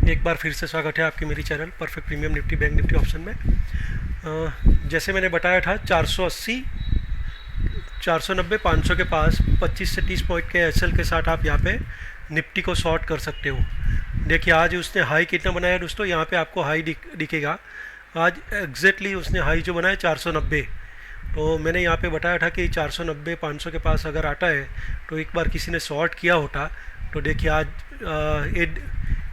एक बार फिर से स्वागत है आपके मेरी channel perfect premium Nifty bank Nifty option में। जैसे मैंने बताया था 480 490 500 के पास 25 से 30 पॉइंट के एसएल के साथ आप यहाँ पे निफ्टी को शॉर्ट कर सकते हो। देखिए आज उसने हाई कितना बनाया दोस्तों, यहाँ पे आपको हाई दिखेगा। आज एग्जैक्टली उसने हाई जो बनाया 490। तो मैंने यहाँ पे बताया था कि 490 500 के पास अगर आता है तो एक बार किसी ने शॉर्ट किया होता। तो देखिए आज ये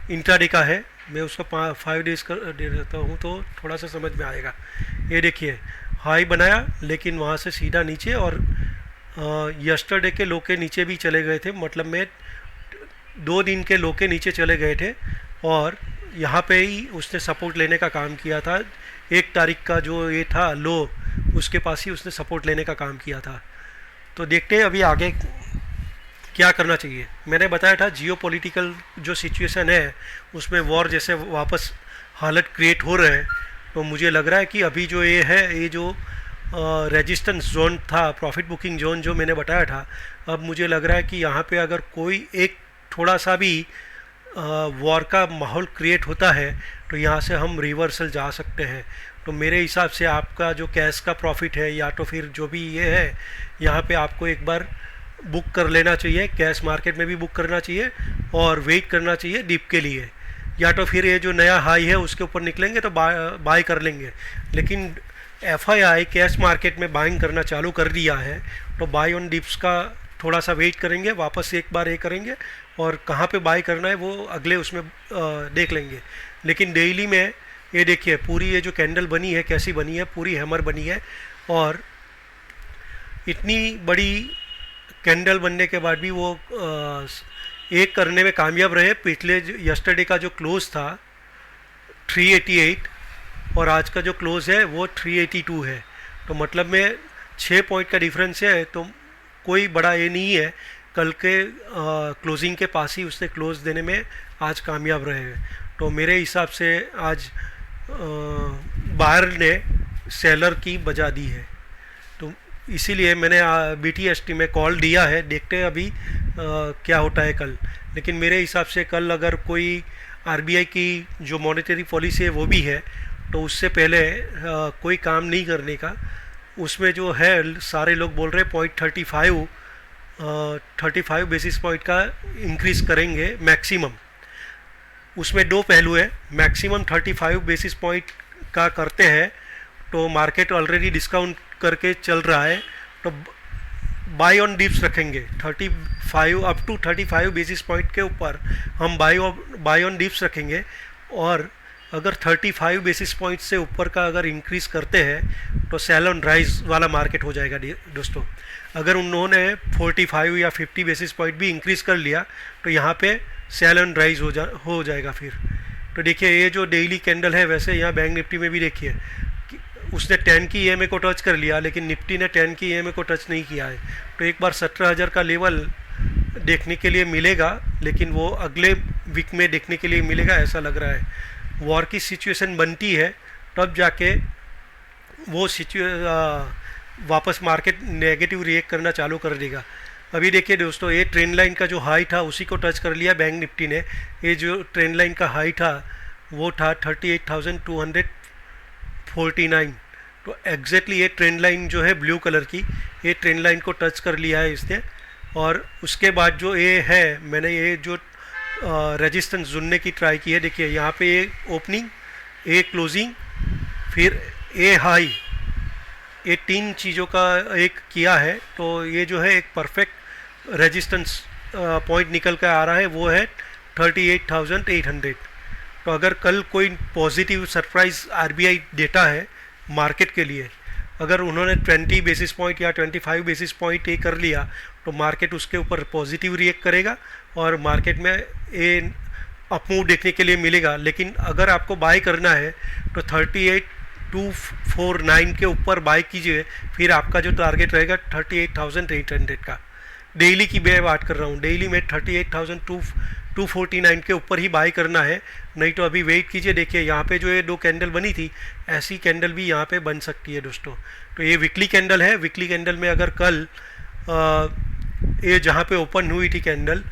इंट्राडे का है, मैं उसको 5 डेज कर दे देता हूँ तो थोड़ा सा समझ में आएगा। ये देखिए हाई बनाया लेकिन वहाँ से सीधा नीचे, और यस्टरडे के लो के नीचे भी चले गए थे, मतलब मैं 2 दिन के लो के नीचे चले गए थे और यहाँ पे ही उसने सपोर्ट लेने का काम किया था। 1 तारीख का जो ये था लो, उसके पास ही उसने सपोर्ट लेने का काम किया था। तो देखते हैं अभी आगे क्या करना चाहिए। मैंने बताया था जियो पॉलिटिकल जो सिचुएशन है उसमें वॉर जैसे वापस हालत क्रिएट हो रहे हैं। तो मुझे लग रहा है कि अभी जो ये है, ये जो रेजिस्टेंस जोन था, प्रॉफिट बुकिंग जोन जो मैंने बताया था, अब मुझे लग रहा है कि यहाँ पे अगर कोई एक थोड़ा सा भी वॉर का माहौल क्रिएट होता है तो यहाँ से हम रिवर्सल जा सकते हैं। तो मेरे हिसाब से आपका जो कैश का प्रॉफिट है या तो फिर जो भी ये है, यहाँ पे आपको एक बार बुक कर लेना चाहिए। कैश मार्केट में भी बुक करना चाहिए और वेट करना चाहिए डिप के लिए, या तो फिर ये जो नया हाई है उसके ऊपर निकलेंगे तो बाय कर लेंगे। लेकिन एफआईआई कैश मार्केट में बाइंग करना चालू कर दिया है तो बाय ऑन डिप्स का थोड़ा सा वेट करेंगे, वापस एक बार ये करेंगे और कहाँ पे बाय करना है वो अगले उसमें देख लेंगे। लेकिन डेली में ये देखिए पूरी ये जो कैंडल बनी है कैसी बनी है, पूरी हैमर बनी है, और इतनी बड़ी कैंडल बनने के बाद भी वो एक करने में कामयाब रहे। पिछले यस्टरडे का जो क्लोज था 388 और आज का जो क्लोज है वो 382 है। तो मतलब में 6 पॉइंट का डिफरेंस है, तो कोई बड़ा ये नहीं है। कल के क्लोजिंग के पास ही उसने क्लोज देने में आज कामयाब रहे। तो मेरे हिसाब से आज बायर ने सेलर की बजा दी है, तो इसीलिए मैंने BTST में कॉल दिया है। देखते हैं अभी क्या होता है कल। लेकिन मेरे हिसाब से कल अगर कोई RBI की जो मॉनेटरी पॉलिसी है वो भी है तो उससे पहले कोई काम नहीं करने का। उसमें जो है सारे लोग बोल रहे हैं 35 बेसिस पॉइंट का इंक्रीज़ करेंगे मैक्सिमम। उसमें 2 पहलू है। मैक्सिमम 35 बेसिस पॉइंट का करते हैं तो मार्केट ऑलरेडी डिस्काउंट करके चल रहा है, तो बाय ऑन डिप्स रखेंगे 35 अप टू 35 बेसिस पॉइंट के ऊपर हम बाय ऑन डिप्स रखेंगे। और अगर 35 बेसिस पॉइंट से ऊपर का अगर इंक्रीज़ करते हैं तो सेल ऑन राइज वाला मार्केट हो जाएगा दोस्तों। अगर उन्होंने 45 या 50 बेसिस पॉइंट भी इंक्रीज़ कर लिया तो यहाँ पे सेल ऑन राइज हो जाएगा फिर। तो देखिए ये जो डेली कैंडल है, वैसे यहाँ बैंक निफ्टी में भी देखिए उसने 10 की EMA को टच कर लिया लेकिन निफ्टी ने 10 की EMA को टच नहीं किया है। तो एक बार 17,000 का लेवल देखने के लिए मिलेगा, लेकिन वो अगले वीक में देखने के लिए मिलेगा ऐसा लग रहा है। वॉर की सिचुएशन बनती है तब जाके वो वापस मार्केट नेगेटिव रिएक्ट करना चालू कर देगा। अभी देखिए दोस्तों ये ट्रेंड लाइन का जो हाई था उसी को टच कर लिया बैंक निफ्टी ने। ये जो ट्रेंड लाइन का हाई था वो था 38,249। तो एग्जैक्टली ये ट्रेंड लाइन जो है ब्लू कलर की, ये ट्रेंड लाइन को टच कर लिया है इसने। और उसके बाद जो ये है, मैंने ये जो रेजिस्टेंस जुड़ने की ट्राई की है, देखिए यहाँ पे ये ओपनिंग, ये क्लोजिंग, फिर ये हाई, ये 3 चीज़ों का एक किया है। तो ये जो है एक परफेक्ट रेजिस्टेंस पॉइंट निकल कर आ रहा है, वो है 38,800। तो अगर कल कोई पॉजिटिव सरप्राइज RBI देता है मार्केट के लिए, अगर उन्होंने 20 बेसिस पॉइंट या 25 बेसिस पॉइंट ये कर लिया तो मार्केट उसके ऊपर पॉजिटिव रिएक्ट करेगा और मार्केट में ये अपमूव देखने के लिए मिलेगा। लेकिन अगर आपको बाय करना है तो 38,249 के ऊपर बाय कीजिए, फिर आपका जो टारगेट रहेगा 38,800 का। डेली की मैं बात कर रहा हूँ, डेली में 38,249 के ऊपर ही बाय करना है, नहीं तो अभी वेट कीजिए। देखिए यहाँ पे जो ये 2 कैंडल बनी थी, ऐसी कैंडल भी यहाँ पे बन सकती है दोस्तों। तो ये वीकली कैंडल है। वीकली कैंडल में अगर कल ये जहाँ पे ओपन हुई थी कैंडल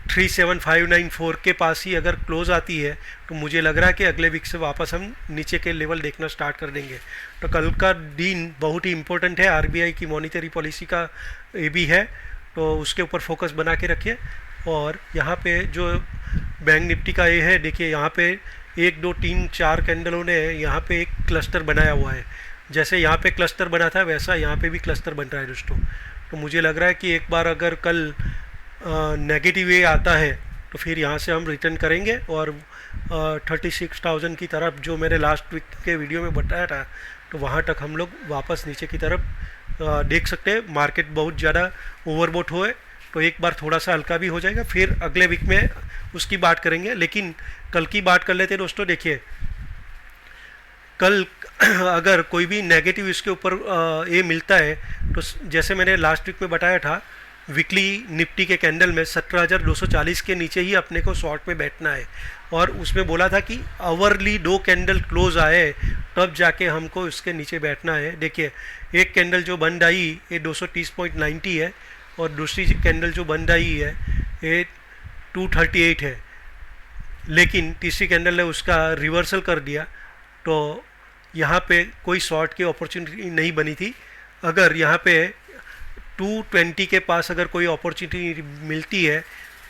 37594 के पास ही अगर क्लोज आती है तो मुझे लग रहा है कि अगले वीक से वापस हम नीचे के लेवल देखना स्टार्ट कर देंगे। तो कल का दिन बहुत ही इम्पोर्टेंट है, आरबीआई की मॉनिटरी पॉलिसी का ये भी है, तो उसके ऊपर फोकस बना के रखिए। और यहाँ पे जो बैंक निफ्टी का ये है, देखिए यहाँ पे 1 2 3 4 कैंडलों ने यहाँ पे एक क्लस्टर बनाया हुआ है। जैसे यहाँ पे क्लस्टर बना था वैसा यहाँ पे भी क्लस्टर बन रहा है दोस्तों। तो मुझे लग रहा है कि एक बार अगर कल नेगेटिव वे आता है तो फिर यहाँ से हम रिटर्न करेंगे और 36,000 की तरफ जो मैंने लास्ट वीक के वीडियो में बताया था, तो वहाँ तक हम लोग वापस नीचे की तरफ देख सकते हैं। मार्केट बहुत ज़्यादा ओवरबोट हुए तो एक बार थोड़ा सा हल्का भी हो जाएगा, फिर अगले वीक में उसकी बात करेंगे। लेकिन कल की बात कर लेते हैं दोस्तों। देखिए कल अगर कोई भी नेगेटिव इसके ऊपर ये मिलता है तो जैसे मैंने लास्ट वीक में बताया था, वीकली निफ्टी के कैंडल में 17,240 के नीचे ही अपने को शॉर्ट में बैठना है। और उसमें बोला था कि आवरली 2 कैंडल क्लोज आए तब जाके हमको इसके नीचे बैठना है। देखिए एक कैंडल जो बंद आई ये 230.90 है और दूसरी कैंडल जो बंद आई है ये 238 है, लेकिन तीसरी कैंडल ने उसका रिवर्सल कर दिया। तो यहाँ पे कोई शॉर्ट की अपॉर्चुनिटी नहीं बनी थी। अगर यहाँ पे 220 के पास अगर कोई अपॉर्चुनिटी मिलती है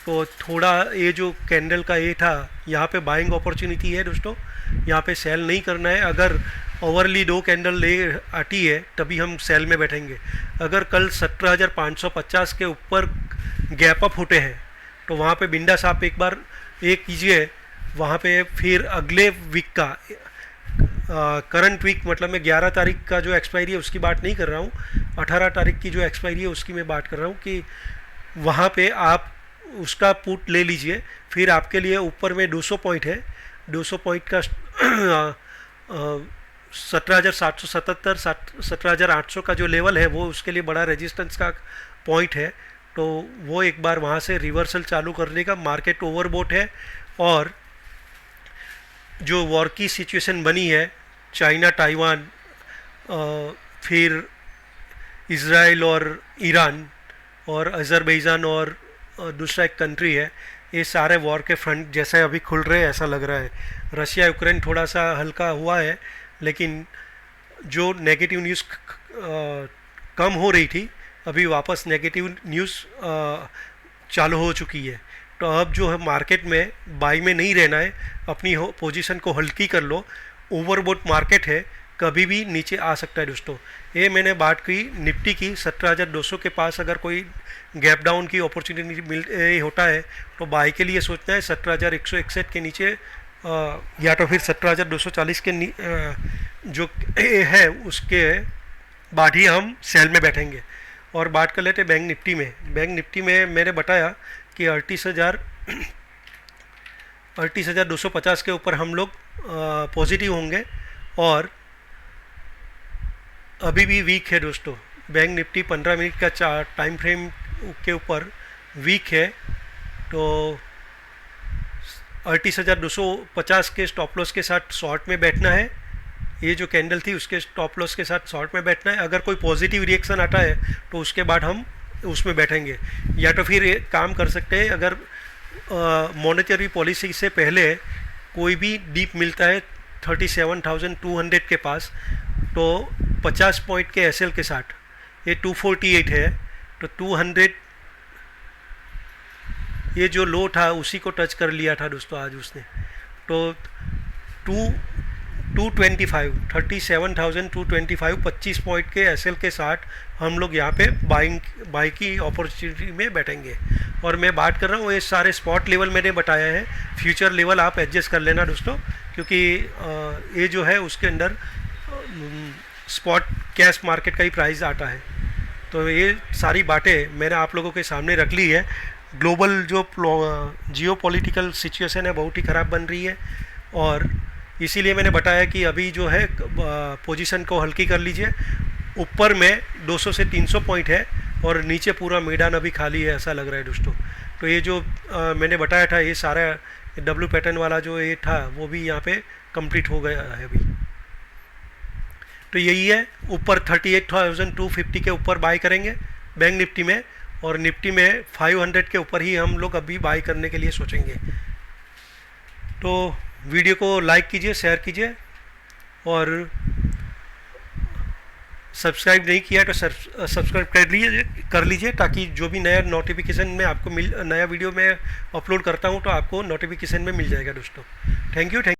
तो थोड़ा ये जो कैंडल का ये था यहाँ पे बाइंग अपॉर्चुनिटी है दोस्तों, यहाँ पे सेल नहीं करना है। अगर ओवरली 2 कैंडल ले आती है तभी हम सेल में बैठेंगे। अगर कल 17,550 के ऊपर गैप अप होते हैं तो वहाँ पे बिंदास आप एक बार ये कीजिए। वहाँ पे फिर अगले वीक का करंट वीक मतलब मैं 11 तारीख का जो एक्सपायरी है उसकी बात नहीं कर रहा हूँ, 18 तारीख की जो एक्सपायरी है उसकी मैं बात कर रहा हूँ कि वहाँ पे आप उसका पुट ले लीजिए। फिर आपके लिए ऊपर में 200 पॉइंट है, 200 पॉइंट का 17,777 17,800 का जो लेवल है वो उसके लिए बड़ा रेजिस्टेंस का पॉइंट है। तो वो एक बार वहाँ से रिवर्सल चालू करने का, मार्केट ओवरबोट है। और जो वॉर की सिचुएशन बनी है चाइना ताइवान, फिर इज़राइल और ईरान और अज़रबैजान और दूसरा एक कंट्री है, ये सारे वॉर के फ्रंट जैसे अभी खुल रहे हैं ऐसा लग रहा है। रशिया यूक्रेन थोड़ा सा हल्का हुआ है, लेकिन जो नेगेटिव न्यूज़ कम हो रही थी अभी वापस नेगेटिव न्यूज़ चालू हो चुकी है। तो अब जो है मार्केट में बाई में नहीं रहना है, अपनी पोजीशन को हल्की कर लो। ओवरबोट मार्केट है, कभी भी नीचे आ सकता है दोस्तों। ये मैंने बात की निफ्टी की, 17,200 के पास अगर कोई गैप डाउन की अपॉर्चुनिटी मिल होता है तो बाई के लिए सोचना है 17,161 के नीचे, या तो फिर 17,240 के जो है उसके बाद ही हम सेल में बैठेंगे। और बात कर लेते हैं बैंक निफ्टी में। बैंक निफ्टी में मैंने बताया कि 38,250 के ऊपर हम लोग पॉजिटिव होंगे और अभी भी वीक है दोस्तों। बैंक निफ्टी 15 मिनट का टाइम फ्रेम के ऊपर वीक है। तो 38,250 के स्टॉप लॉस के साथ शॉर्ट में बैठना है। ये जो कैंडल थी उसके स्टॉप लॉस के साथ शॉर्ट में बैठना है। अगर कोई पॉजिटिव रिएक्शन आता है तो उसके बाद हम उसमें बैठेंगे। या तो फिर एक काम कर सकते हैं, अगर मॉनेटरी पॉलिसी से पहले कोई भी डीप मिलता है 37,200 के पास, तो 50 पॉइंट के एसएल के साथ ये 248 है, तो 200 ये जो लो था उसी को टच कर लिया था दोस्तों आज उसने। तो 37,225 25 पॉइंट के एसएल के साथ हम लोग यहाँ पे बाइंग की अपॉर्चुनिटी में बैठेंगे। और मैं बात कर रहा हूँ, ये सारे स्पॉट लेवल मैंने बताया है, फ्यूचर लेवल आप एडजस्ट कर लेना दोस्तों, क्योंकि ये जो है उसके अंदर स्पॉट कैश मार्केट का ही प्राइस आता है। तो ये सारी बातें मैंने आप लोगों के सामने रख ली है। ग्लोबल जो जियोपॉलिटिकल सिचुएशन है बहुत ही ख़राब बन रही है, और इसीलिए मैंने बताया कि अभी जो है पोजीशन को हल्की कर लीजिए। ऊपर में 200 से 300 पॉइंट है और नीचे पूरा मैदान अभी खाली है ऐसा लग रहा है दोस्तों। तो ये जो मैंने बताया था, ये सारा डब्ल्यू पैटर्न वाला जो ये था वो भी यहाँ पे कंप्लीट हो गया है अभी। तो यही है, ऊपर 38,250 के ऊपर बाय करेंगे बैंक निफ्टी में, और निफ्टी में 500 के ऊपर ही हम लोग अभी बाई करने के लिए सोचेंगे। तो वीडियो को लाइक कीजिए, शेयर कीजिए, और सब्सक्राइब नहीं किया तो सब्सक्राइब कर लीजिए ताकि जो भी नया नोटिफिकेशन में आपको नया वीडियो में अपलोड करता हूँ तो आपको नोटिफिकेशन में मिल जाएगा दोस्तों। Thank you.